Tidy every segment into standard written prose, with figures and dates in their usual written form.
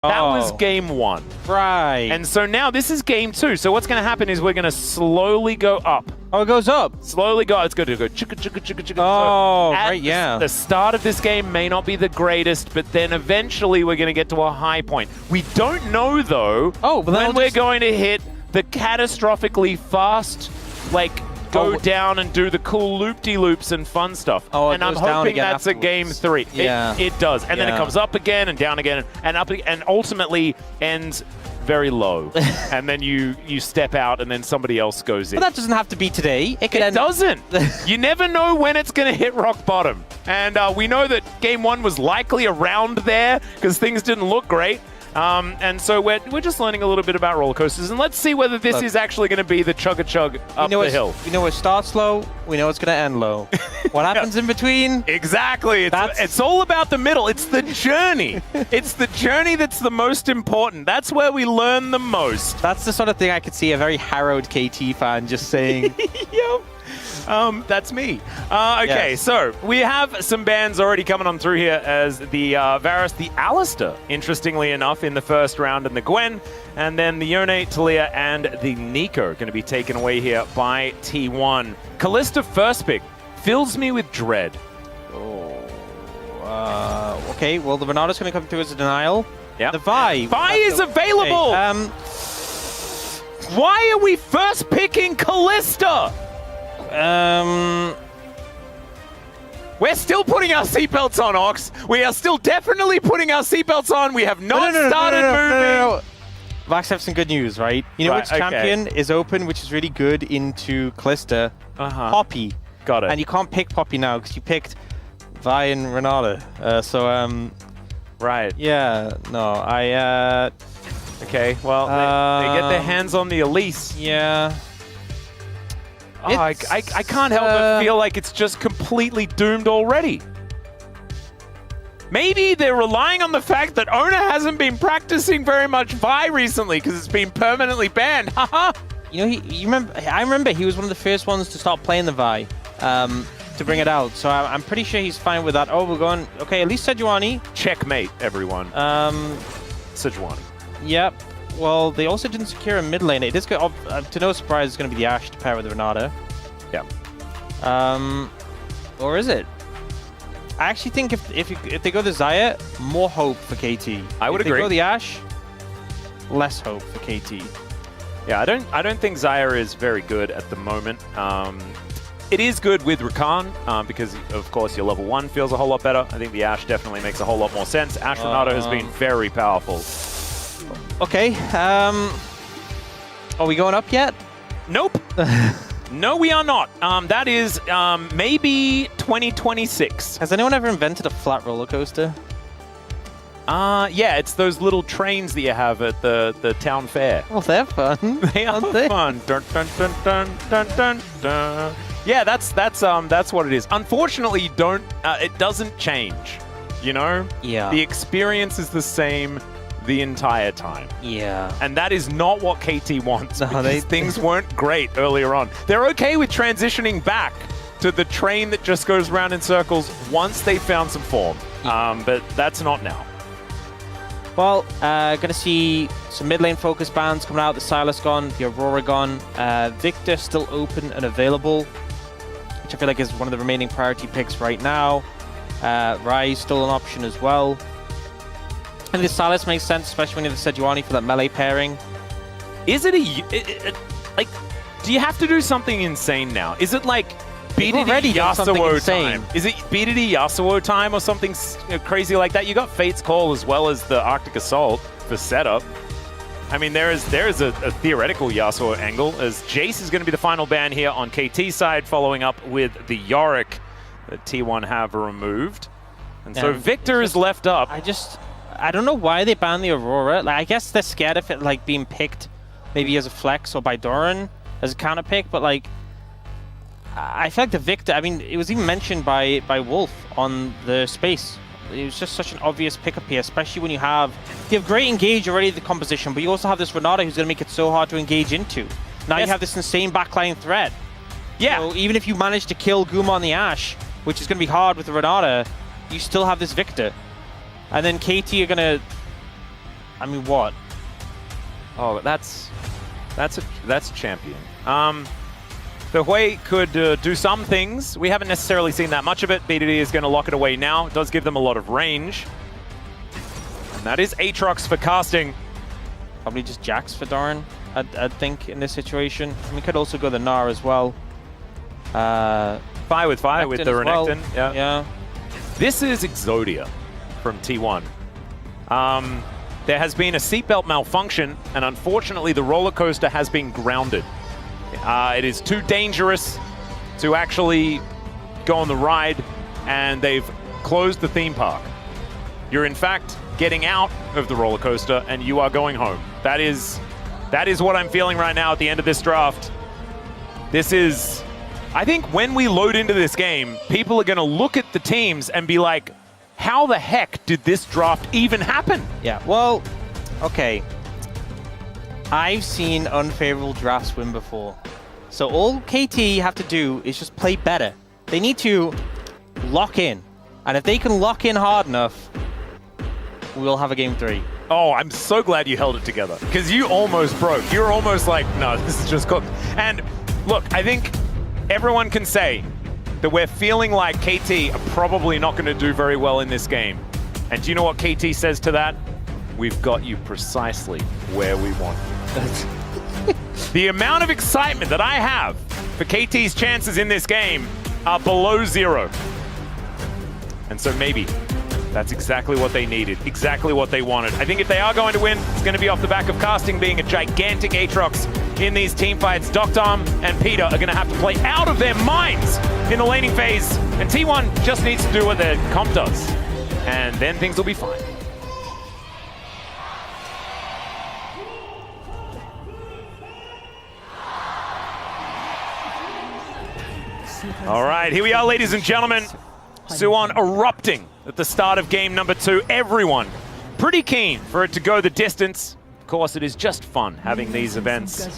That was game 1. Right. And so now this is game 2. So what's going to happen is we're going to slowly go up. Oh, it goes up. Slowly go. It's going to go chicka, chicka, chicka, chicka. Oh, so right, yeah. The start of this game may not be the greatest, but then eventually we're going to get to a high point. We don't know, though, when we're going to hit the catastrophically fast, like, go down and do the cool loop-de-loops and fun stuff. Oh, and I'm hoping that's afterwards. a game 3. Yeah. It does. And then it comes up again and down again and up again, and ultimately ends very low. And then you step out and then somebody else goes in. But that doesn't have to be today. It doesn't. You never know when it's going to hit rock bottom. And we know that game 1 was likely around there because things didn't look great. And so we're just learning a little bit about roller coasters, and let's see whether this is actually going to be the chugga-chug up the hill. We know it starts low, we know it's going to end low. What happens in between? Exactly. It's all about the middle. It's the journey. It's the journey that's the most important. That's where we learn the most. That's the sort of thing I could see a very harrowed KT fan just saying. Yep. That's me. Okay, so we have some bans already coming on through here as the Varus, the Alistair, interestingly enough, in the first round, and the Gwen, and then the Yone, Talia, and the Nico going to be taken away here by T1. Kalista first pick fills me with dread. Okay, well, the Renata's going to come through as a denial. Yeah. The Vi. Vi is available! Okay, why are we first picking Kalista? We're still putting our seatbelts on, Ox. We are still definitely putting our seatbelts on. We have not started moving. Vax have some good news, right? You know which champion is open, which is really good into Kalista? Poppy. Got it. And you can't pick Poppy now because you picked Vi and Renata. Right. Yeah, no, okay, well, they get their hands on the Elise. Yeah. Oh, I can't help but feel like it's just completely doomed already. Maybe they're relying on the fact that Oner hasn't been practicing very much Vi recently because it's been permanently banned. Haha. You know, I remember he was one of the first ones to start playing the Vi, to bring it out. So I'm pretty sure he's fine with that. Oh, we're going. Okay, at least Sejuani. Checkmate, everyone. Sejuani. Yep. Well, they also didn't secure a mid lane. It is good. To no surprise, it's going to be the Ashe to pair with the Renata. Yeah. Or is it? I actually think if they go the Xayah, more hope for KT. I would agree. If they go the Ashe, less hope for KT. Yeah, I don't think Xayah is very good at the moment. It is good with Rakan because, of course, your level 1 feels a whole lot better. I think the Ashe definitely makes a whole lot more sense. Ashe Renata has been very powerful. Okay, are we going up yet? Nope. No, we are not. That is maybe 2026. Has anyone ever invented a flat roller coaster? Yeah, it's those little trains that you have at the town fair. Well, they're fun. They are fun. Dun, dun, dun, dun, dun, dun, dun. Yeah, that's what it is. Unfortunately, it doesn't change. You know? Yeah. The experience is the same the entire time. Yeah. And that is not what KT wants, because things weren't great earlier on. They're okay with transitioning back to the train that just goes around in circles once they found some form. But that's not now. Well, gonna see some mid lane focus bans coming out. The Sylas gone, the Aurora gone. Victor still open and available, which I feel like is one of the remaining priority picks right now. Rai still an option as well. And the Sylas makes sense, especially when you have Sejuani for that melee pairing. Is it like, do you have to do something insane now? Is it like BDD Yasuo time? Is it BDD Yasuo time or something crazy like that? You got Fate's Call as well as the Arctic Assault for setup. I mean, there is a theoretical Yasuo angle, as Jace is going to be the final ban here on KT side, following up with the Yorick that T1 have removed. And so Victor is left up. I don't know why they banned the Aurora. Like, I guess they're scared of it like being picked maybe as a flex or by Doran as a counter pick, but like I feel like the Victor, I mean, it was even mentioned by Wolf on the space. It was just such an obvious pickup here, especially when you have great engage already the composition, but you also have this Renata who's going to make it so hard to engage into. Now you have this insane backline threat. Yeah. So even if you manage to kill Guma on the Ashe, which is going to be hard with the Renata, you still have this Victor. And then KT are going to I mean, what? Oh, that's a champion. The Hui could do some things. We haven't necessarily seen that much of it. BDD is going to lock it away now. It does give them a lot of range. And that is Aatrox for casting. Probably just Jax for Doran, I think, in this situation. And we could also go the Gnar as well. Fire with the Renekton. Well. Yeah. This is Exodia from T1. There has been a seatbelt malfunction, and unfortunately the roller coaster has been grounded. It is too dangerous to actually go on the ride, and they've closed the theme park. You're in fact getting out of the roller coaster, and you are going home. That is what I'm feeling right now at the end of this draft. This is, I think when we load into this game, people are going to look at the teams and be like, how the heck did this draft even happen? Yeah, well, okay. I've seen unfavorable drafts win before. So all KT have to do is just play better. They need to lock in. And if they can lock in hard enough, we'll have a game 3. Oh, I'm so glad you held it together, because you almost broke. You were almost like, no, this is just cooked. And look, I think everyone can say that we're feeling like KT are probably not going to do very well in this game. And do you know what KT says to that? We've got you precisely where we want you. The amount of excitement that I have for KT's chances in this game are below 0. And so maybe that's exactly what they needed, exactly what they wanted. I think if they are going to win, it's going to be off the back of casting being a gigantic Aatrox in these team fights. Doctom and Peter are going to have to play out of their minds in the laning phase, and T1 just needs to do what their comp does, and then things will be fine. All right, here we are, ladies and gentlemen. Suwon erupting at the start of game number 2. Everyone pretty keen for it to go the distance. Of course, it is just fun having these events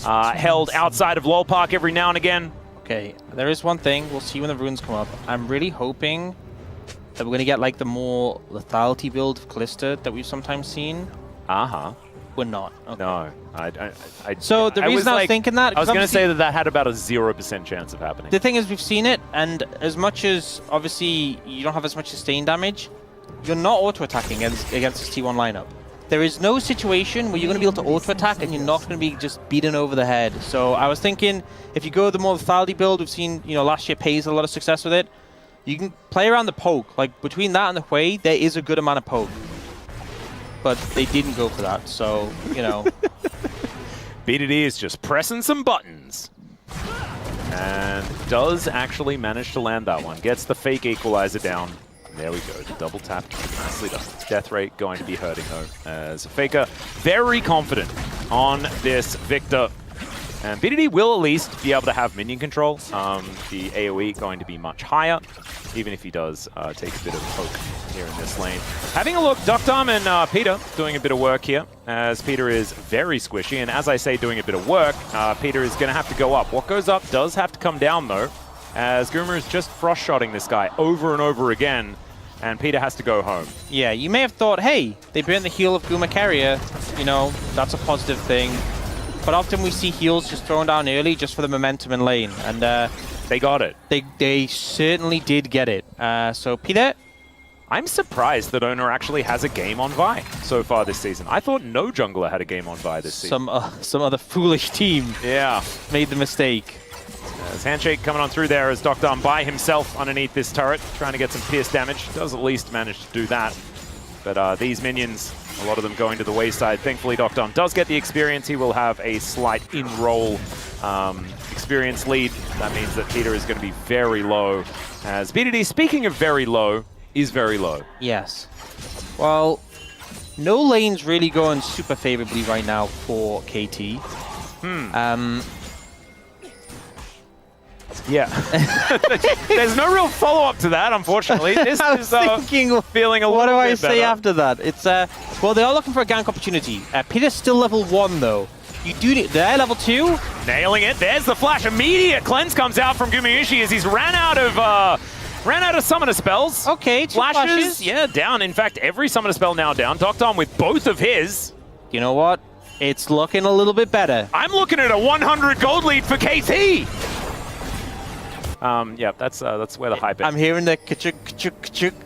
held outside of LoL Park every now and again. Okay, there is one thing. We'll see when the runes come up. I'm really hoping that we're going to get like the more lethality build of Callista that we've sometimes seen. We're not. Okay. No. So the reason I was thinking that... I was going to say that had about a 0% chance of happening. The thing is, we've seen it, and as much as, obviously, you don't have as much sustain damage, you're not auto-attacking against this T1 lineup. There is no situation where you're going to be able to auto-attack and you're not going to be just beaten over the head. So I was thinking, if you go the more lethality build, we've seen, last year Pays had a lot of success with it, you can play around the poke. Like, between that and the Hui, there is a good amount of poke. But they didn't go for that, so, BDD is just pressing some buttons. And does actually manage to land that one. Gets the fake equalizer down. There we go, the double tap. Nicely done. Death rate going to be hurting though, as Faker very confident on this Victor. And BDD will at least be able to have minion control. The AoE going to be much higher, even if he does take a bit of poke here in this lane. Having a look, Doctom and Peter doing a bit of work here, as Peter is very squishy. And as I say, doing a bit of work, Peter is going to have to go up. What goes up does have to come down though, as Guma is just frost-shotting this guy over and over again. And Peter has to go home. Yeah, you may have thought, hey, they burned the heal of Keria. That's a positive thing. But often we see heals just thrown down early just for the momentum in lane. And they got it. They certainly did get it. So Peter, I'm surprised that Oner actually has a game on Vi so far this season. I thought no jungler had a game on Vi this season. Some other foolish team made the mistake. There's Handshake coming on through there as Doctom by himself underneath this turret, trying to get some pierce damage. Does at least manage to do that. But these minions, a lot of them going to the wayside. Thankfully, Doctom does get the experience. He will have a slight in-roll experience lead. That means that Peter is going to be very low. As BDD, speaking of very low, is very low. Yes. Well, no lane's really going super favorably right now for KT. Yeah. There's no real follow-up to that, unfortunately. This is feeling a little bit better. What do I say after that? It's well, they are looking for a gank opportunity. Peter's still level 1 though. You do need there, level 2. Nailing it. There's the flash. Immediate cleanse comes out from Gumayusi as he's ran out of Ran out of summoner spells. Okay, two flashes. Yeah, down. In fact, every summoner spell now down. Doctor with both of his. You know what? It's looking a little bit better. I'm looking at a 100 gold lead for KT. Yeah, that's where the hype is. I'm hearing the ka-chuk.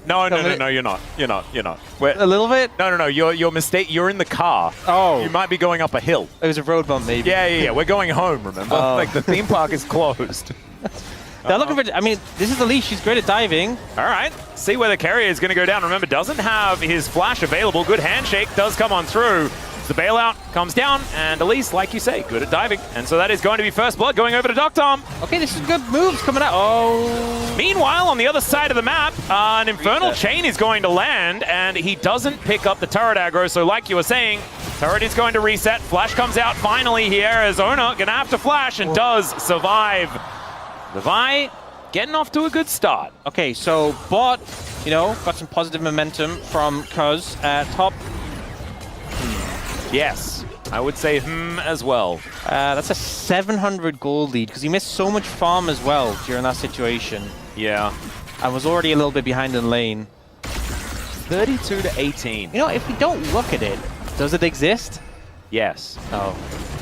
No, you're not. You're not. A little bit? No, you're mistake. You're in the car. Oh. You might be going up a hill. It was a road bump, maybe. Yeah. We're going home, remember? Like, the theme park is closed. They're looking for, I mean, this is Elise. She's great at diving. All right. See where the carrier is going to go down. Remember, doesn't have his flash available. Good handshake does come on through. The bailout comes down, and Elise, like you say, good at diving. And so that is going to be first blood going over to Doctom. Okay, this is good moves coming out. Oh. Meanwhile, on the other side of the map, an Infernal Chain is going to land, and he doesn't pick up the turret aggro. So like you were saying, turret is going to reset. Flash comes out finally here as Oner going to have to flash and does survive. The Vi getting off to a good start. Okay, so bot, you know, got some positive momentum from Cuz at top. Yes, I would say as well. That's a 700 gold lead because he missed so much farm as well during that situation. Yeah. I was already a little bit behind in lane. 32 to 18. You know, if we don't look at it, does it exist? Yes. Oh.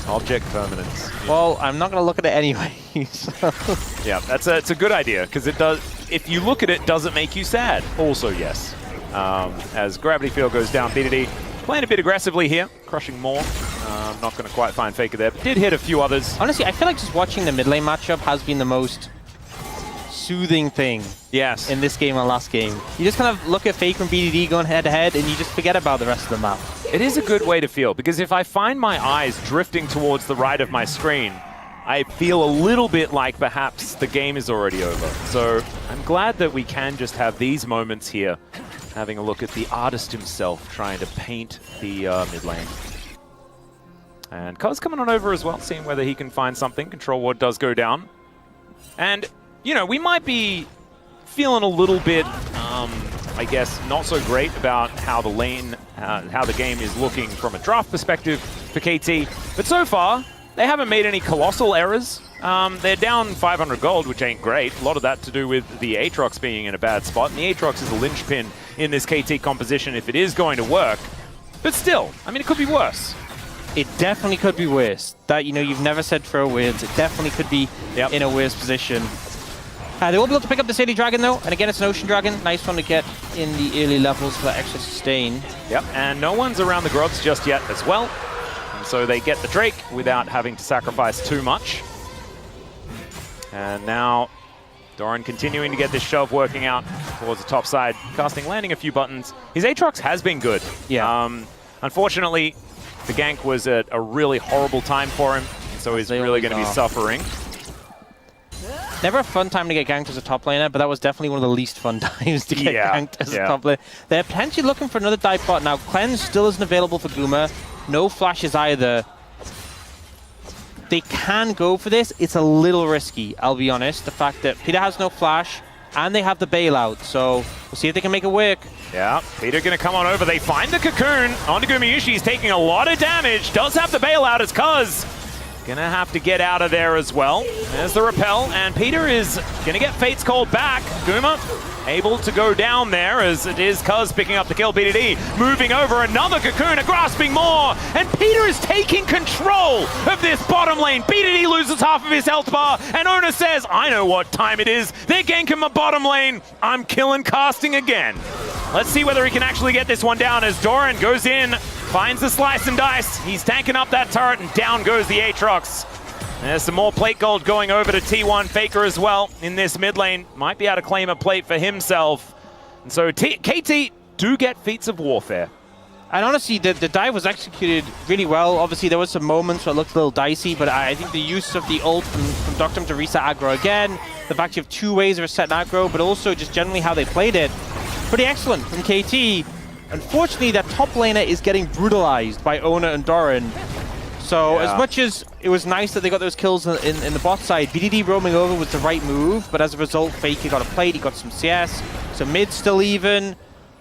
Object permanence. Well, I'm not going to look at it anyway. So. Yeah, it's a good idea because it does. If you look at it, does it make you sad? Also, yes. As gravity field goes down, BDD playing a bit aggressively here, crushing more. Not going to quite find Faker there, but did hit a few others. Honestly, I feel like just watching the mid lane matchup has been the most soothing thing. Yes. In this game and last game. You just kind of look at Faker and BDD going head to head and you just forget about the rest of the map. It is a good way to feel, because if I find my eyes drifting towards the right of my screen, I feel a little bit like perhaps the game is already over. So I'm glad that we can just have these moments here, having a look at the artist himself trying to paint the mid lane. And Cuz coming on over as well, seeing whether he can find something. Control ward does go down. And, you know, we might be feeling a little bit, I guess, not so great about how the lane, how the game is looking from a draft perspective for KT. But so far, they haven't made any colossal errors. They're down 500 gold, which ain't great. A lot of that to do with the Aatrox being in a bad spot. And the Aatrox is a linchpin in this KT composition if it is going to work. But still, I mean, it could be worse. It definitely could be worse. That, you know, you've never said throw words. It definitely could be in a worse position. They will be able to pick up the City Dragon, though. And again, it's an Ocean Dragon. Nice one to get in the early levels for that extra sustain. Yep, and no one's around the grottos just yet as well. And so they get the Drake without having to sacrifice too much. And now Doran continuing to get this shove working out towards the top side. Casting, landing a few buttons. His Aatrox has been good. Yeah. Unfortunately, the gank was at a really horrible time for him. So he's really going to be suffering. Never a fun time to get ganked as a top laner, but that was definitely one of the least fun times to get ganked as a top laner. They're potentially looking for another dive bot now. Cleanse still isn't available for Guma. No flashes either. They can go for this. It's a little risky, I'll be honest. The fact that Peter has no flash, and they have the bailout, so we'll see if they can make it work. Yeah, Peter going to come on over. They find the cocoon onto Gumayusi. He's taking a lot of damage. Does have the bailout as Cuz. Gonna have to get out of there as well. There's the repel, and Peter is gonna get Fate's Call back. Guma able to go down there as it is Cuz picking up the kill. BDD moving over another cocoon, grasping more, and Peter is taking control of this bottom lane. BDD loses half of his health bar, and Oner says, I know what time it is. They're ganking my bottom lane. I'm killing casting again. Let's see whether he can actually get this one down as Doran goes in, finds the slice and dice. He's tanking up that turret, and down goes the Aatrox. There's some more plate gold going over to T1 Faker as well in this mid lane. Might be able to claim a plate for himself. And so KT do get feats of warfare. And honestly, the dive was executed really well. Obviously, there was some moments where it looked a little dicey, but I think the use of the ult from Doctum to reset aggro again, the fact you have two ways of resetting aggro, but also just generally how they played it, pretty excellent from KT. Unfortunately, that top laner is getting brutalized by Oner and Doran. So as much as it was nice that they got those kills in the bot side, BDD roaming over was the right move, but as a result, Faker got a plate, he got some CS, so mid still even,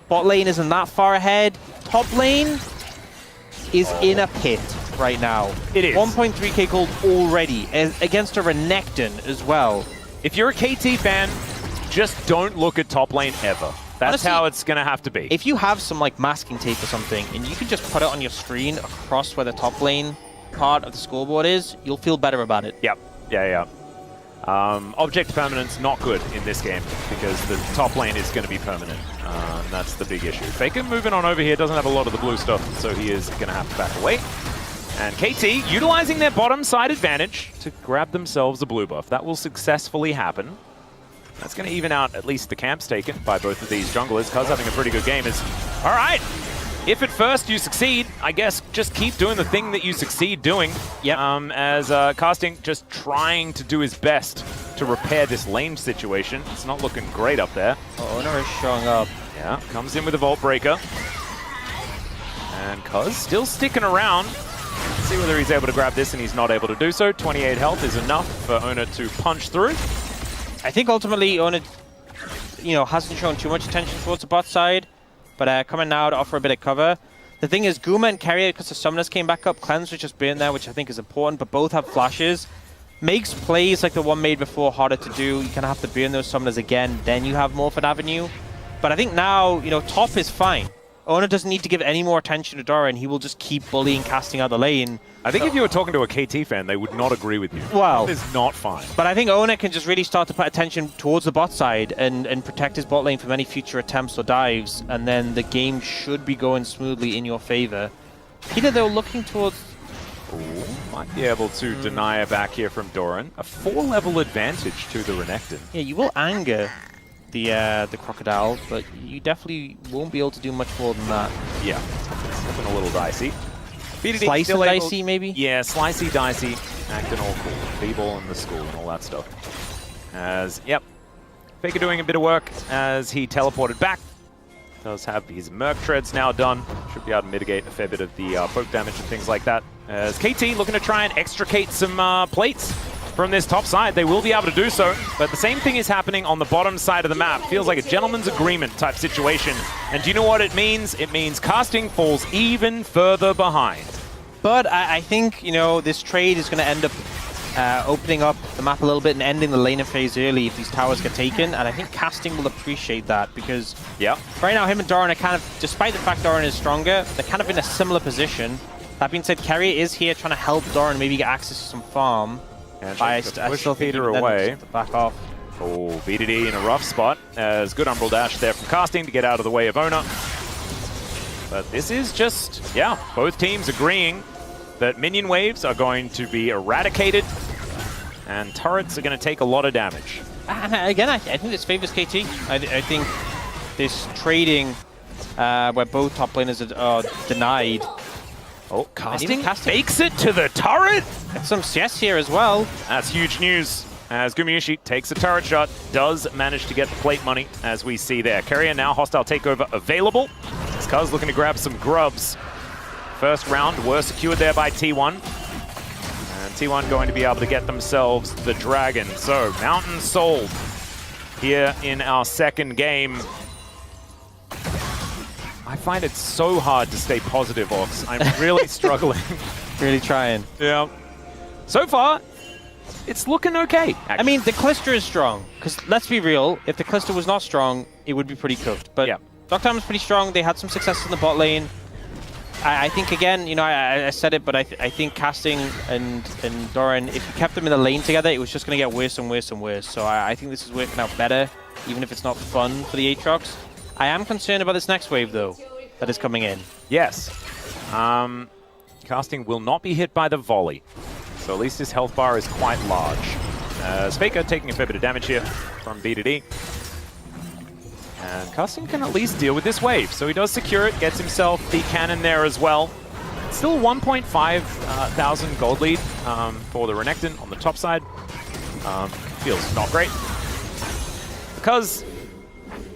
bot lane isn't that far ahead, top lane is in a pit right now. It is. 1.3k gold already, against a Renekton as well. If you're a KT fan, just don't look at top lane ever. That's honestly, how it's going to have to be. If you have some like masking tape or something, and you can just put it on your screen across where the top lane part of the scoreboard is, you'll feel better about it. Yep. Yeah. Object permanence not good in this game because the top lane is going to be permanent. And that's the big issue. Faker moving on over here doesn't have a lot of the blue stuff, so he is going to have to back away. And KT utilizing their bottom side advantage to grab themselves a blue buff. That will successfully happen. That's going to even out at least the camps taken by both of these junglers. Cuz having a pretty good game is, all right, if at first you succeed, I guess just keep doing the thing that you succeed doing. Yep. As Casting just trying to do his best to repair this lane situation. It's not looking great up there. Oner is showing up. Yeah, comes in with a Vault Breaker. And Cuz still sticking around. Let's see whether he's able to grab this, and he's not able to do so. 28 health is enough for Oner to punch through. I think ultimately Oner, hasn't shown too much attention towards the bot side, but coming now to offer a bit of cover. The thing is, Guma and Keria, because the summoners came back up, Cleanse was just being there, which I think is important, but both have flashes. Makes plays like the one made before harder to do. You kind of have to burn those summoners again, then you have more of an avenue. But I think now, top is fine. Oner doesn't need to give any more attention to Doran. He will just keep bullying, casting out the lane. I think if you were talking to a KT fan, they would not agree with you. Well, that is not fine. But I think Oner can just really start to put attention towards the bot side and protect his bot lane from any future attempts or dives, and then the game should be going smoothly in your favor. Peter, though, looking towards... Ooh, might be able to deny a back here from Doran. A 4-level advantage to the Renekton. Yeah, you will anger the crocodile, but you definitely won't be able to do much more than that. Yeah, it's looking a little dicey. Slice and dicey, maybe? Yeah, slicey, dicey, acting all cool. B-ball in the school and all that stuff. Faker doing a bit of work as he teleported back. Does have his Merc Treads now done. Should be able to mitigate a fair bit of the poke damage and things like that. As KT looking to try and extricate some plates from this top side. They will be able to do so, but the same thing is happening on the bottom side of the map. Feels like a gentleman's agreement type situation. And do you know what it means? It means Casting falls even further behind. But I think, this trade is going to end up opening up the map a little bit and ending the laning phase early if these towers get taken. And I think Casting will appreciate that because right now him and Doran are kind of, despite the fact Doran is stronger, they're kind of in a similar position. That being said, Keria is here trying to help Doran maybe get access to some farm. I still Peter away. Back off. Oh, VDD in a rough spot. As good Umbral Dash there from Casting to get out of the way of Oner. But this is just, both teams agreeing that minion waves are going to be eradicated and turrets are going to take a lot of damage. And again, I think this favors KT. I think this trading where both top laners are denied. Oh, Casting fakes it to the turret! Get some CS here as well. That's huge news as Gumayusi takes a turret shot, does manage to get the plate money as we see there. Keria now hostile takeover available. As Cuz looking to grab some grubs. First round were secured there by T1. And T1 going to be able to get themselves the dragon. So Mountain sold here in our second game. I find it so hard to stay positive, Ox. I'm really struggling. Really trying. Yeah. So far, it's looking okay, actually. I mean, the Callisto is strong. Because let's be real, if the Callisto was not strong, it would be pretty cooked. But Dr. is pretty strong. They had some success in the bot lane. I think, again, I said it, but I think Casting and Doran, if you kept them in the lane together, it was just going to get worse and worse and worse. So I think this is working out better, even if it's not fun for the Aatrox. I am concerned about this next wave, though, that is coming in. Yes. Casting will not be hit by the volley. So at least his health bar is quite large. Faker taking a fair bit of damage here from B2D. And Casting can at least deal with this wave. So he does secure it, gets himself the cannon there as well. Still 1.5 thousand gold lead for the Renekton on the top side. Feels not great. Because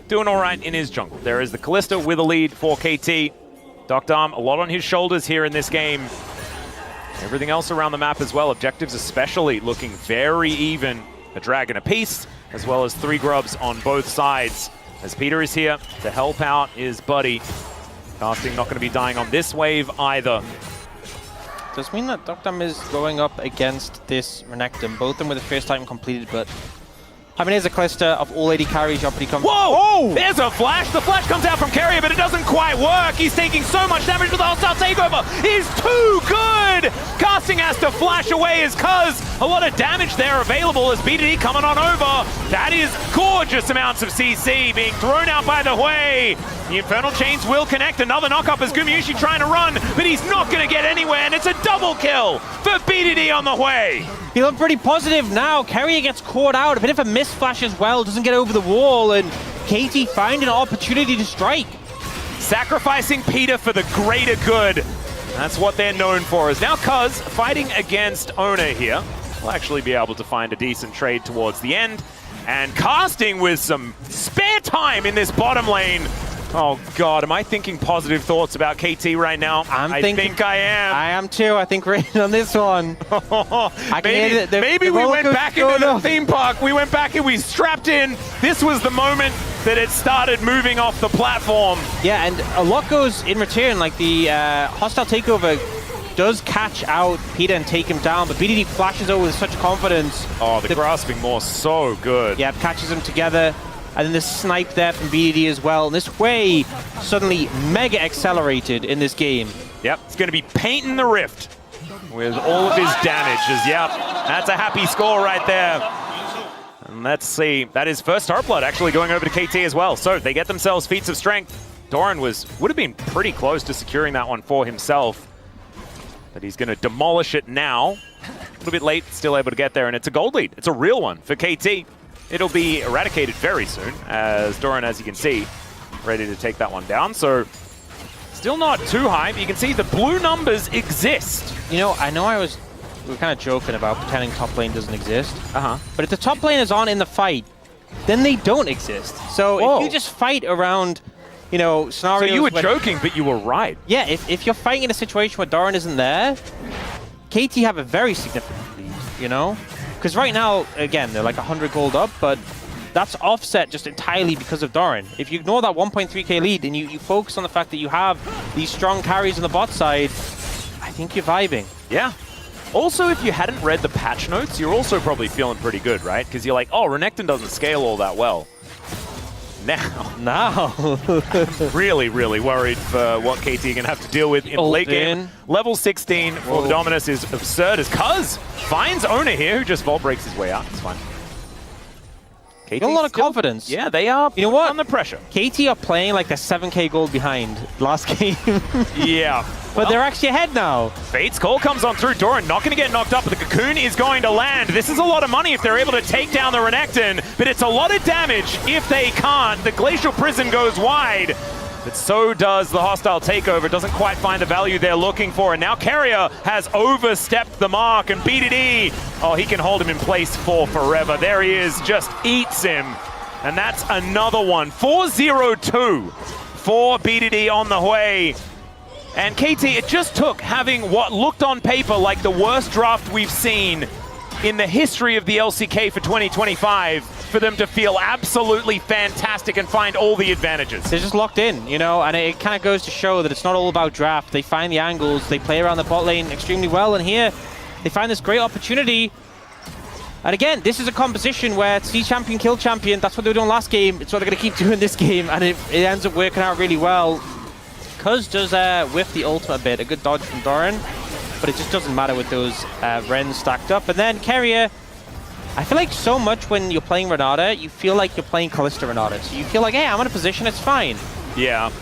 doing all right in his jungle. There is the Callisto with a lead for KT. Dr. a lot on his shoulders here in this game. Everything else around the map as well. Objectives especially looking very even. A dragon apiece, as well as 3 grubs on both sides. As Peter is here to help out his buddy. Casting not going to be dying on this wave either. Does mean that Dr. is going up against this Renekton. Both of them with the first item completed, but I mean, here's a cluster of all AD carries. He comes. Whoa! Oh! There's a flash. The flash comes out from Keria, but it doesn't quite work. He's taking so much damage, but the hostile takeover is too good. Casting has to flash away his cuz. A lot of damage there available as BDD coming on over. That is gorgeous amounts of CC being thrown out by the Hui. The Infernal Chains will connect. Another knock-up as Gumayusi trying to run, but he's not going to get anywhere, and it's a double kill for BDD on the Hui. He looked pretty positive now. Keria gets caught out. A bit of a miss flash as well. Doesn't get over the wall. And KT find an opportunity to strike. Sacrificing Peter for the greater good. That's what they're known for. Is now Cuz fighting against Oner here. We'll actually be able to find a decent trade towards the end. And casting with some spare time in this bottom lane. Oh God, am I thinking positive thoughts about KT right now? I think I am. I am too. I think we're in on this one. Maybe we went back into the theme park. We went back and we strapped in. This was the moment that it started moving off the platform. Yeah, and a lot goes in return. Like the hostile takeover does catch out Peter and take him down, but BDD flashes over with such confidence. Oh, the grasping more so good. Yeah, catches them together. And then the snipe there from BDD as well. And this way suddenly mega accelerated in this game. Yep, it's going to be painting the rift with all of his damages. Yep, that's a happy score right there. And let's see, that is first Heartblood actually going over to KT as well. So they get themselves feats of strength. Doran would have been pretty close to securing that one for himself. But he's going to demolish it now. A little bit late, still able to get there. And it's a gold lead. It's a real one for KT. It'll be eradicated very soon, as Doran, as you can see, ready to take that one down. So, still not too high, but you can see the blue numbers exist. You know we were kind of joking about pretending top lane doesn't exist. But if the top lane is on in the fight, then they don't exist. So if you just fight around, scenarios. So you were joking, but you were right. Yeah, if you're fighting in a situation where Doran isn't there, KT have a very significant lead, Because right now, again, they're like 100 gold up, but that's offset just entirely because of Doran. If you ignore that 1.3k lead and you focus on the fact that you have these strong carries on the bot side, I think you're vibing. Yeah. Also, if you hadn't read the patch notes, you're also probably feeling pretty good, right? Because you're like, oh, Renekton doesn't scale all that well. Now. really, really worried for what KT are going to have to deal with in late game. Level 16 for the Dominus is absurd as Cuz finds Oner here, who just vault breaks his way out. It's fine. KT a lot of confidence. Yeah, they are under pressure. KT are playing like they're 7k gold behind last game. Yeah. But they're actually ahead now. Fate's call comes on through. Doran not going to get knocked up, but the Cocoon is going to land. This is a lot of money if they're able to take down the Renekton, but it's a lot of damage if they can't. The Glacial Prison goes wide, but so does the hostile takeover. Doesn't quite find the value they're looking for, and now Keria has overstepped the mark, and BDD, oh, he can hold him in place for forever. There he is, just eats him, and that's another one. 4-0-2 for BDD on the way. And KT, it just took having what looked on paper like the worst draft we've seen in the history of the LCK for 2025 for them to feel absolutely fantastic and find all the advantages. They're just locked in, and it kind of goes to show that it's not all about draft. They find the angles, they play around the bot lane extremely well, and here they find this great opportunity. And again, this is a composition where see champion, kill champion. That's what they were doing last game. It's what they're going to keep doing this game, and it ends up working out really well. Cuz does whiff the ultimate bit, a good dodge from Doran, but it just doesn't matter with those Rens stacked up. And then Keria, I feel like so much when you're playing Renata, you feel like you're playing Kalista Renata. So you feel like, hey, I'm in a position, it's fine. Yeah.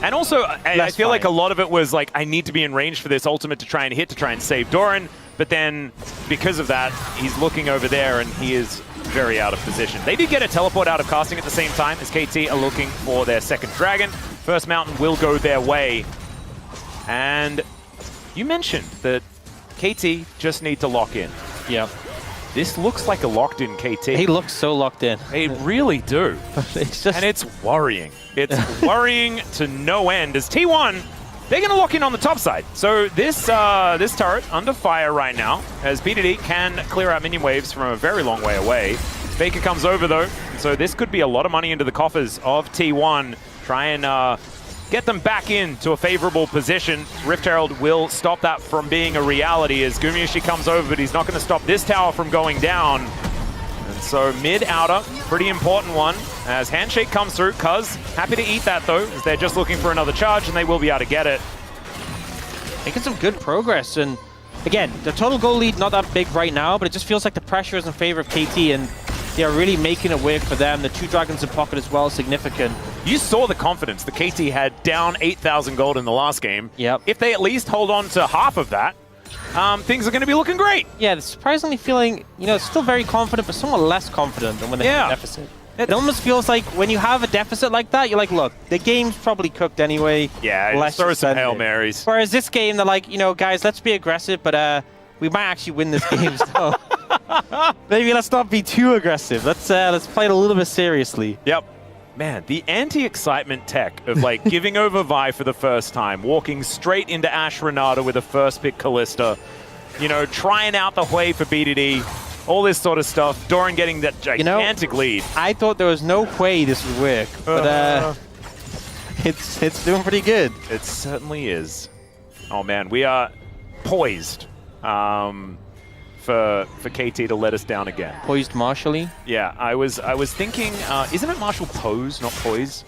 And also, I feel like a lot of it was like, I need to be in range for this ultimate to try and hit, to try and save Doran. But then, because of that, he's looking over there and he is very out of position. They did get a teleport out of casting at the same time as KT are looking for their second dragon. First mountain will go their way. And you mentioned that KT just need to lock in. Yeah. This looks like a locked-in KT. He looks so locked in. They really do. And it's worrying. It's worrying to no end. As T1, they're going to lock in on the top side. So this turret under fire right now, as BDD can clear out minion waves from a very long way away. Faker comes over though, so this could be a lot of money into the coffers of T1. Try and get them back into a favorable position. Rift Herald will stop that from being a reality as Gumayusi comes over, but he's not going to stop this tower from going down. And so mid-outer, pretty important one, as Handshake comes through. Cuz happy to eat that though, as they're just looking for another charge and they will be able to get it. Making some good progress, and again, the total goal lead not that big right now, but it just feels like the pressure is in favor of KT, and they are really making it work for them. The 2 dragons in pocket as well, significant. You saw the confidence that KT had down 8,000 gold in the last game. Yep. If they at least hold on to half of that, things are going to be looking great. Yeah, surprisingly feeling, you know, still very confident, but somewhat less confident than when they have a deficit. It almost feels like when you have a deficit like that, you're like, look, the game's probably cooked anyway. Yeah, let's throw some Hail Marys. Whereas this game, they're like, you know, guys, let's be aggressive, but we might actually win this game, so maybe let's not be too aggressive. Let's play it a little bit seriously. Yep. Man, the anti-excitement tech of like giving over Vi for the first time, walking straight into Ashe Renata with a first pick Kalista, you know, trying out the Hui for BDD, all this sort of stuff. Doran getting that gigantic lead. I thought there was no way this would work, but it's doing pretty good. It certainly is. Oh man, we are poised for KT to let us down again. Poised martially? Yeah, I was thinking, isn't it Marshall Pose, not Poise?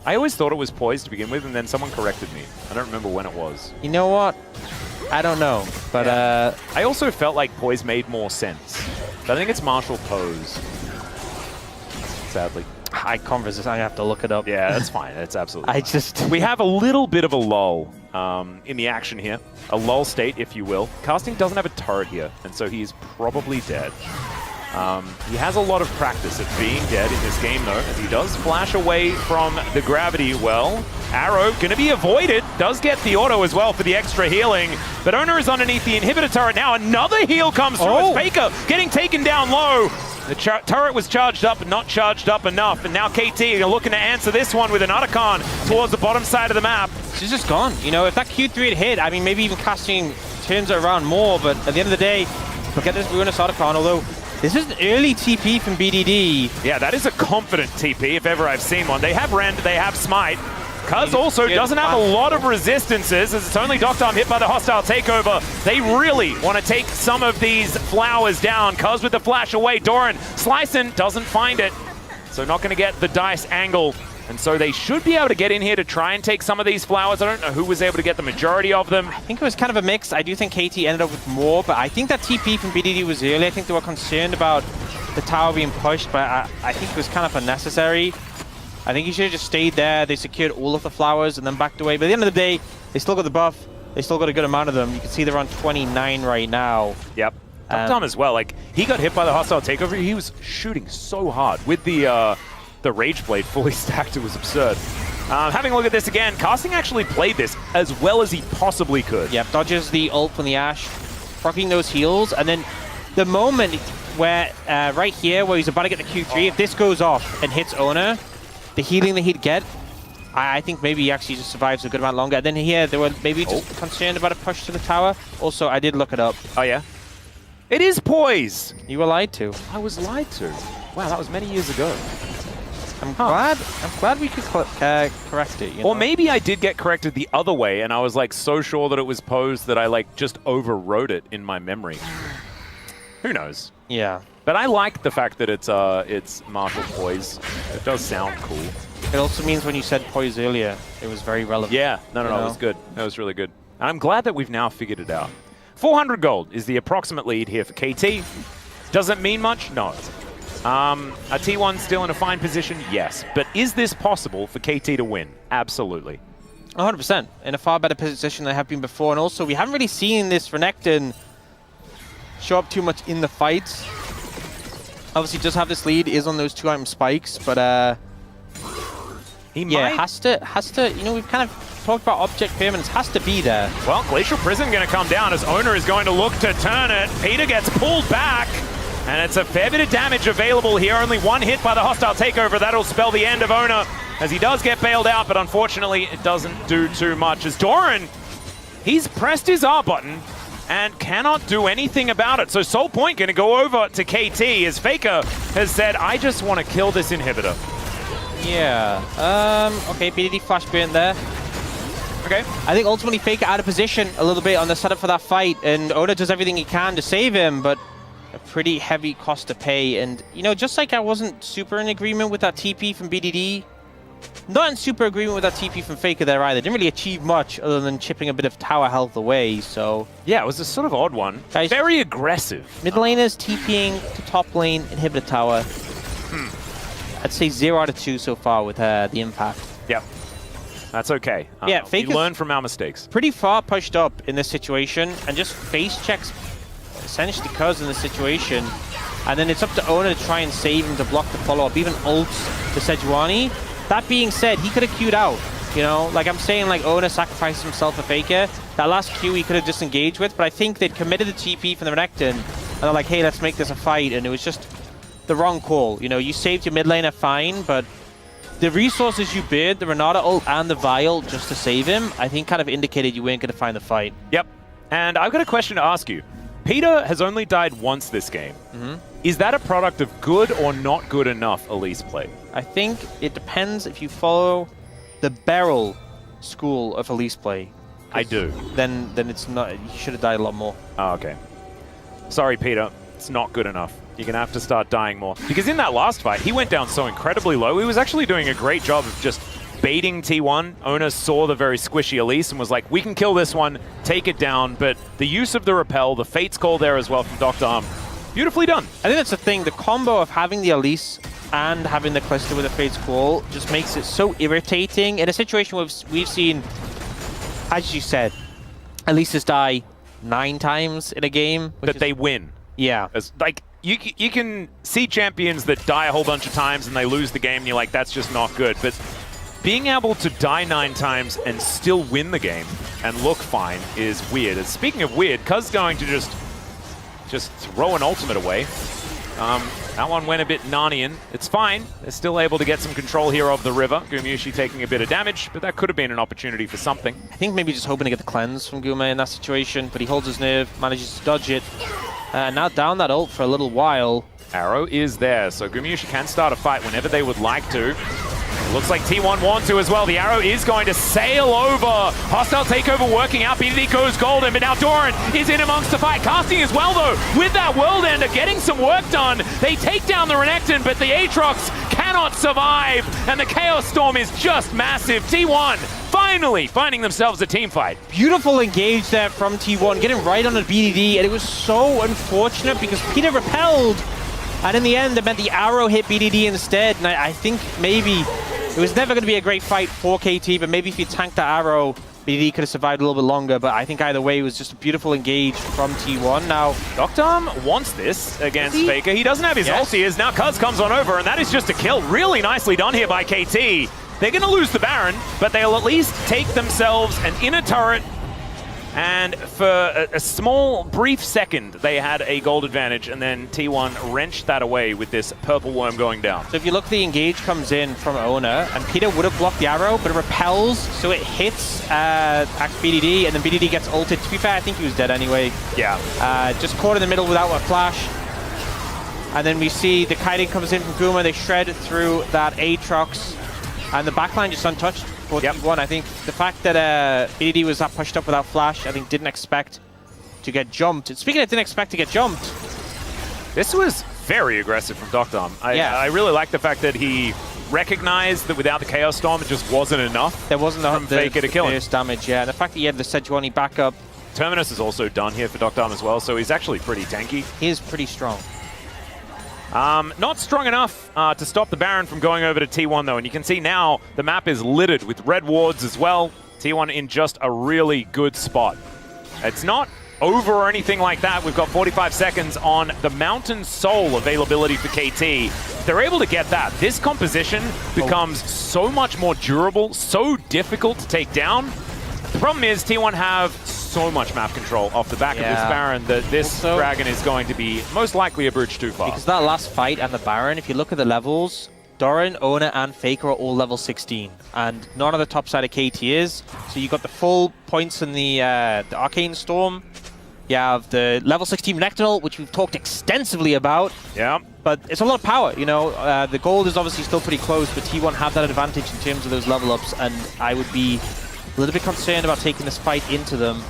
I always thought it was Poise to begin with, and then someone corrected me. I don't remember when it was. You know what? I don't know, but I also felt like Poise made more sense. But I think it's Marshall Pose. Sadly. I have to look it up. Yeah, that's fine. That's absolutely fine. We We have a little bit of a lull in the action here. A lull state, if you will. Casting doesn't have a turret here, and so he is probably dead. He has a lot of practice at being dead in this game, though, as he does flash away from the gravity well. Arrow going to be avoided. Does get the auto as well for the extra healing. But Oner is underneath the inhibitor turret now. Another heal comes through as Faker getting taken down low. The turret was charged up, but not charged up enough. And now KT are looking to answer this one with an Otacon towards the bottom side of the map. She's just gone. You know, if that Q3 had hit, I mean, maybe even casting turns it around more. But at the end of the day, look at this Ruinous Otacon, although this is an early TP from BDD. Yeah, that is a confident TP if ever I've seen one. They have Rend, they have Smite. Cuz also doesn't have a lot of resistances as it's only Dr. hit by the hostile takeover. They really want to take some of these flowers down. Cuz with the flash away, Doran slicing, doesn't find it. So not going to get the dice angle. And so they should be able to get in here to try and take some of these flowers. I don't know who was able to get the majority of them. I think it was kind of a mix. I do think KT ended up with more, but I think that TP from BDD was early. I think they were concerned about the tower being pushed, but I think it was kind of unnecessary. I think he should have just stayed there. They secured all of the flowers and then backed away. But at the end of the day, they still got the buff. They still got a good amount of them. You can see they're on 29 right now. Yep. Dum as well. Like, he got hit by the hostile takeover. He was shooting so hard with the Rage Blade fully stacked. It was absurd. Having a look at this again, Casting actually played this as well as he possibly could. Yep, dodges the ult from the Ashe, proccing those heals, and then the moment where, right here, where he's about to get the Q3, if this goes off and hits Oner, the healing that he'd get, I think maybe he actually just survives a good amount longer. And then here, they were maybe just concerned about a push to the tower. Also, I did look it up. Oh, yeah? It is Poise! You were lied to. I was lied to. Wow, that was many years ago. I'm glad we could correct it. You know? Or maybe I did get corrected the other way, and I was like so sure that it was Pose that I like just overwrote it in my memory. Who knows? Yeah. But I like the fact that it's Marshall Poise. It does sound cool. It also means when you said Poise earlier, it was very relevant. Yeah, no, it was good. That was really good. And I'm glad that we've now figured it out. 400 gold is the approximate lead here for KT. Does it mean much? No. A T1 still in a fine position? Yes. But is this possible for KT to win? Absolutely. 100%. In a far better position than they have been before. And also, we haven't really seen this Renekton show up too much in the fights. Obviously, just have this lead, is on those 2-item spikes, but he might. has to, you know, we've kind of talked about object permanence, has to be there. Well, Glacial Prison going to come down as Oner is going to look to turn it. Peter gets pulled back, and it's a fair bit of damage available here. Only one hit by the hostile takeover. That'll spell the end of Oner, as he does get bailed out, but unfortunately, it doesn't do too much. As Doran, he's pressed his R button and cannot do anything about it. So Soul Point going to go over to KT as Faker has said, I just want to kill this inhibitor. Yeah. Okay, BDD flash burn there. Okay. I think ultimately Faker out of position a little bit on the setup for that fight, and Oner does everything he can to save him, but a pretty heavy cost to pay. And, you know, just like I wasn't super in agreement with that TP from BDD, not in super agreement with that TP from Faker there either. Didn't really achieve much other than chipping a bit of tower health away, so... Yeah, it was a sort of odd one. Guys, very aggressive. Mid laners TPing to top lane, inhibitor tower. I'd say 0 out of 2 so far with the impact. Yep. That's okay. Yeah, we learn from our mistakes. Pretty far pushed up in this situation and just face checks essentially Cuz in this situation. And then it's up to Oner to try and save him to block the follow-up, even ults to Sejuani. That being said, he could have queued out. You know, like I'm saying, like Oner sacrificed himself for Faker. That last Q he could have disengaged with, but I think they'd committed the TP from the Renekton. And they're like, hey, let's make this a fight. And it was just the wrong call. You know, you saved your mid laner fine, but the resources you bid, the Renata ult and the Vial just to save him, I think kind of indicated you weren't going to find the fight. Yep. And I've got a question to ask you. Peter has only died once this game. Is that a product of good or not good enough Elise play? I think it depends if you follow the barrel school of Elise play. I do. Then it's not. You should have died a lot more. Oh, okay. Sorry, Peter. It's not good enough. You're going to have to start dying more. Because in that last fight, he went down so incredibly low. He was actually doing a great job of just baiting T1. Oner saw the very squishy Elise and was like, we can kill this one, take it down. But the use of the repel, the Fate's call there as well from Dr. Arm, beautifully done. I think that's the thing. The combo of having the Elise and having the Callisto with the Fate's call just makes it so irritating. In a situation where we've seen, as you said, Elises die 9 times in a game. That they win. Yeah. Like, you can see champions that die a whole bunch of times and they lose the game and you're like, that's just not good. But being able to die 9 times and still win the game and look fine is weird. And speaking of weird, Cuz going to just throw an ultimate away. That one went a bit Narnian. It's fine. They're still able to get some control here of the river. Gumayusi taking a bit of damage, but that could have been an opportunity for something. I think maybe just hoping to get the cleanse from Guma in that situation, but he holds his nerve, manages to dodge it. Now down that ult for a little while. Arrow is there, so Gumayusi can start a fight whenever they would like to. Looks like T1 want to as well. The arrow is going to sail over. Hostile takeover working out. BDD goes golden, but now Doran is in amongst the fight. Casting as well, though, with that World Ender, getting some work done. They take down the Renekton, but the Aatrox cannot survive, and the Chaos Storm is just massive. T1 finally finding themselves a team fight. Beautiful engage there from T1, getting right on the BDD, and it was so unfortunate because Peter repelled, and in the end, it meant the arrow hit BDD instead, and I think maybe it was never going to be a great fight for KT, but maybe if you tanked the arrow, BDD could have survived a little bit longer, but I think either way, it was just a beautiful engage from T1. Now, Dr. Arm wants this against Faker. He doesn't have his ulti, as now Cuz comes on over, and that is just a kill. Really nicely done here by KT. They're going to lose the Baron, but they'll at least take themselves an inner turret. And for a small, brief second, they had a gold advantage, and then T1 wrenched that away with this purple worm going down. So if you look, the engage comes in from Oner, and Peter would have blocked the arrow, but it repels, so it hits BDD, and then BDD gets ulted. To be fair, I think he was dead anyway. Yeah. Just caught in the middle without a flash. And then we see the kiting comes in from Guma. They shred through that Aatrox, and the backline just untouched. T1. I think the fact that BDD was that pushed up without flash, I think didn't expect to get jumped. And speaking of didn't expect to get jumped, this was very aggressive from Dr. Arm. I really like the fact that he recognized that without the Chaos Storm, it just wasn't enough. There wasn't from Faker to kill him. Damage, yeah. And the fact that he had the Sejuani backup. Terminus is also done here for Dr. Arm as well, so he's actually pretty tanky. He is pretty strong. Not strong enough to stop the Baron from going over to T1, though. And you can see now the map is littered with red wards as well. T1 in just a really good spot. It's not over or anything like that. We've got 45 seconds on the Mountain Soul availability for KT. They're able to get that. This composition becomes so much more durable, so difficult to take down. The problem is T1 have so much map control off the back of this Baron that this Dragon is going to be most likely a bridge too far. Because that last fight and the Baron, if you look at the levels, Doran, Oner, and Faker are all level 16. And none of the top side of KT is. So you got the full points in the Arcane Storm. You have the level 16 Nectanol, which we've talked extensively about. Yeah. But it's a lot of power, you know. The gold is obviously still pretty close, but T1 have that advantage in terms of those level ups. And I would be a little bit concerned about taking this fight into them.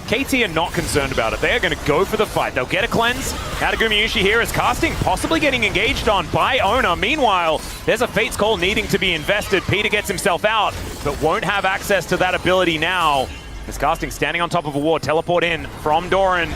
KT are not concerned about it. They are going to go for the fight. They'll get a cleanse. Out of Gumayusi here is casting, possibly getting engaged on by Oner. Meanwhile, there's a Fate's Call needing to be invested. Peter gets himself out, but won't have access to that ability now. As casting standing on top of a ward, teleport in from Doran.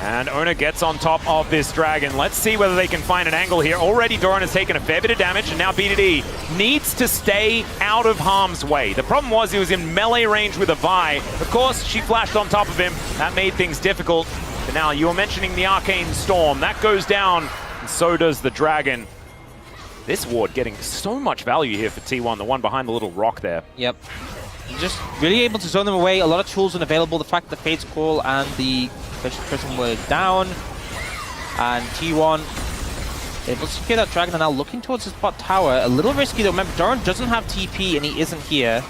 And Oner gets on top of this dragon. Let's see whether they can find an angle here. Already Doran has taken a fair bit of damage, and now BDD needs to stay out of harm's way. The problem was he was in melee range with a Vi. Of course, she flashed on top of him. That made things difficult. But now you were mentioning the Arcane Storm. That goes down, and so does the dragon. This ward getting so much value here for T1, the one behind the little rock there. Yep. Just really able to zone them away. A lot of tools unavailable. The fact that Fate's Call and the Prism were down. And T1 able to secure that dragon and now looking towards his bot tower. A little risky though. Remember, Doran doesn't have TP and he isn't here.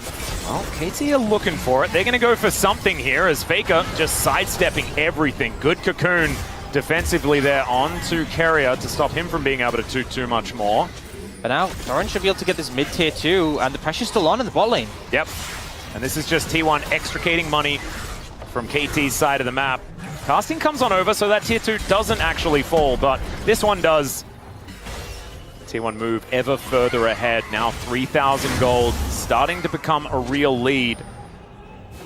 Well, KT are looking for it. They're going to go for something here as Faker just sidestepping everything. Good cocoon defensively there onto Keria to stop him from being able to do too much more. But now Doran should be able to get this mid-tier 2 and the pressure's still on in the bot lane. Yep. And this is just T1 extricating money from KT's side of the map. Casting comes on over, so that tier 2 doesn't actually fall, but this one does. T1 move ever further ahead. Now 3,000 gold, starting to become a real lead.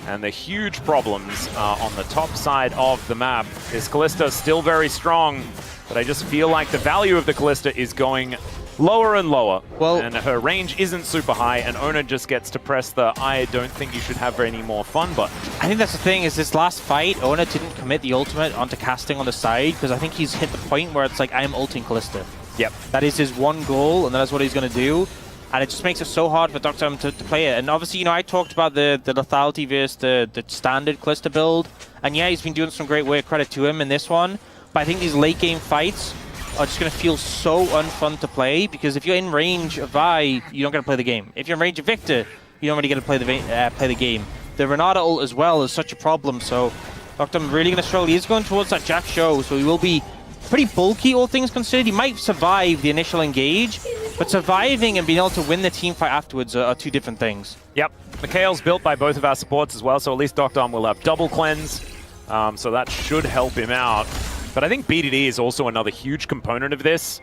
And the huge problems on the top side of the map. This Kalista still very strong, but I just feel like the value of the Kalista is going lower and lower. Well, and her range isn't super high, and Oner just gets to press the I don't think you should have any more fun button. I think that's the thing, is this last fight, Oner didn't commit the ultimate onto casting on the side, because I think he's hit the point where it's like, I am ulting Kalista. Yep. That is his one goal, and that's what he's going to do. And it just makes it so hard for Dr. to play it. And obviously, you know, I talked about the lethality versus the standard Kalista build. And yeah, he's been doing some great work, credit to him in this one. But I think these late game fights are just going to feel so unfun to play, because if you're in range of Vi, you don't get to play the game. If you're in range of Victor, you don't really get to play the game. The Renata ult as well is such a problem, so Dr. really going to struggle. He's going towards that Jack show, so he will be pretty bulky, all things considered. He might survive the initial engage, but surviving and being able to win the team fight afterwards are two different things. Yep. Mikhail's built by both of our supports as well, so at least Dr. will have double cleanse, so that should help him out. But I think BDD is also another huge component of this.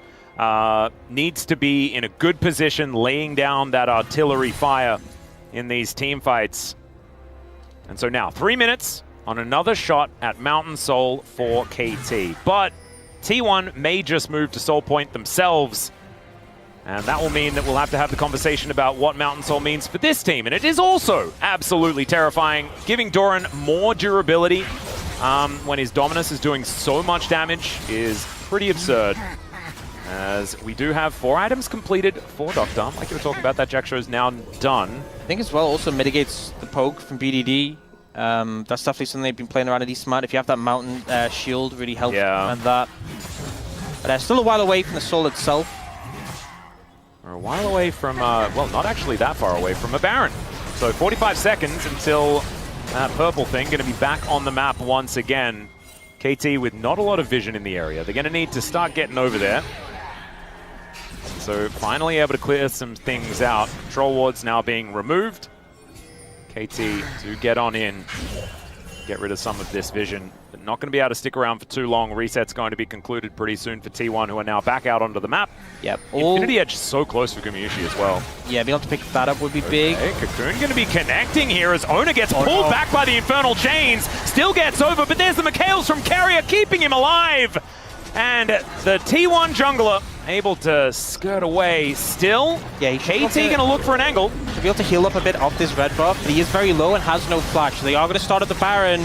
Needs to be in a good position, laying down that artillery fire in these team fights. And so now, 3 minutes on another shot at Mountain Soul for KT. But T1 may just move to Soul Point themselves. And that will mean that we'll have to have the conversation about what Mountain Soul means for this team. And it is also absolutely terrifying, giving Doran more durability when his Dominus is doing so much damage is pretty absurd. As we do have 4 items completed for Dr. Like you were talking about, that Jack show is now done. I think as well also mitigates the poke from BDD. That's definitely something they've been playing around at East Smart. If you have that mountain shield, really helps and that. But they're still a while away from the Soul itself. We're a while away from, well, not actually that far away from a Baron. So 45 seconds until that purple thing going to be back on the map once again. KT with not a lot of vision in the area. They're going to need to start getting over there. So finally able to clear some things out. Control wards now being removed. KT to get on in, get rid of some of this vision. But not going to be able to stick around for too long. Reset's going to be concluded pretty soon for T1, who are now back out onto the map. Yep. Infinity Edge is so close for Gumayusi as well. Yeah, being able to pick that up would be big. Cocoon going to be connecting here as Oner gets pulled back by the Infernal Chains. Still gets over, but there's the Mikhails from Keria keeping him alive. And the T1 jungler able to skirt away still. Yeah, KT going to look for an angle. To be able to heal up a bit off this red buff, but he is very low and has no flash. So they are going to start at the Baron.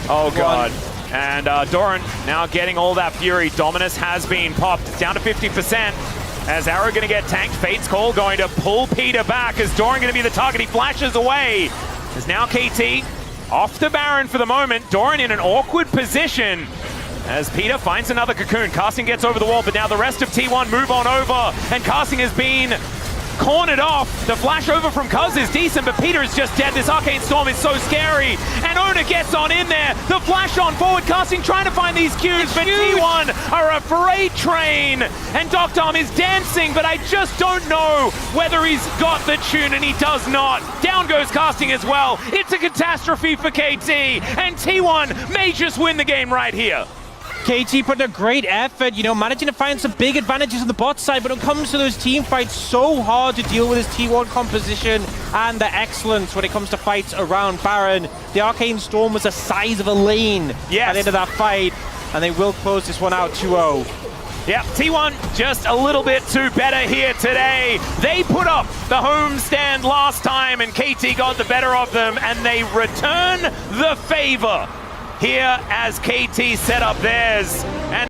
Oh god. And Doran now getting all that fury. Dominus has been popped. It's down to 50%. As Arrow going to get tanked. Fate's Call going to pull Peter back. As Doran going to be the target. He flashes away. As now KT off the Baron for the moment. Doran in an awkward position. As Peter finds another cocoon. Casting gets over the wall, but now the rest of T1 move on over. And Casting has been cornered off. The flash over from Cuz is decent, but Peter is just dead. This Arcane Storm is so scary. And Oner gets on in there. The flash on forward casting, trying to find these Qs, but T1 are a freight train. And Doctom is dancing, but I just don't know whether he's got the tune, and he does not. Down goes casting as well. It's a catastrophe for KT, and T1 may just win the game right here. KT put in a great effort, you know, managing to find some big advantages on the bot side, but when it comes to those team fights, so hard to deal with his T1 composition and the excellence when it comes to fights around Baron. The Arcane Storm was the size of a lane at the end of that fight, and they will close this one out 2-0. Yeah, T1 just a little bit too better here today. They put up the homestand last time, and KT got the better of them, and they return the favor here as KT set up theirs. And